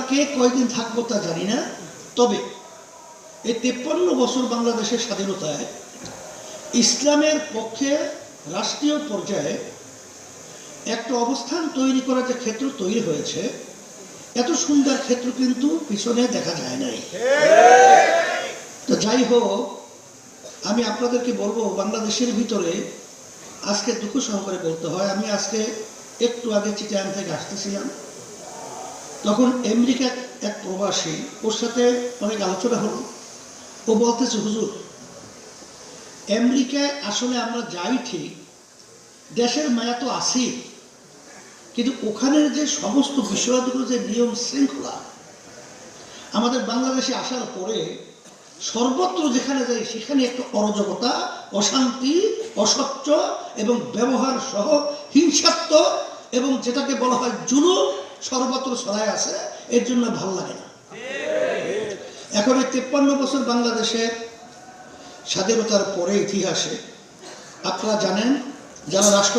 কে কয়দিন থাকবো তা জানি না, তবে এই 53 বছর বাংলাদেশের স্বাধীনতায় ইসলামের পক্ষে রাষ্ট্রীয় পর্যায়ে একটা অবস্থান তৈরি করার যে ক্ষেত্র তৈরি হয়েছে, এত সুন্দর ক্ষেত্র কিন্তু পিছনে দেখা যায় নাই। তো যাই হোক, আমি আপনাদেরকে বলবো, বাংলাদেশের ভিতরে আজকে দুঃখ সহকারে বলতে হয়, আমি আজকে একটু আগে চিটাগাং থেকে আসতেছিলাম, তখন আমেরিকা এক প্রবাসী, ওর সাথে অনেক আলোচনা হলো। ও বলতেছে, হুজুর, আমেরিকায় আসলে আমরা যাই ঠিক, দেশের মায়া তো আছি, কিন্তু ওখানের যে সমস্ত বিষয়গুলো, যে নিয়ম শৃঙ্খলা, আমাদের বাংলাদেশে আসার পরে সর্বত্র যেখানে যাই সেখানে একটা অরাজকতা, অশান্তি, অসচ্ছ এবং ব্যবহার সহ হিংসাত্মক এবং যেটাকে বলা হয় জুলুম সর্বত্র ছড়ায় আছে। এর জন্য ভালো লাগে না। এখন এই 53 বছর বাংলাদেশের স্বাধীনতার পরে ইতিহাসে আপনারা জানেন, যারা রাষ্ট্র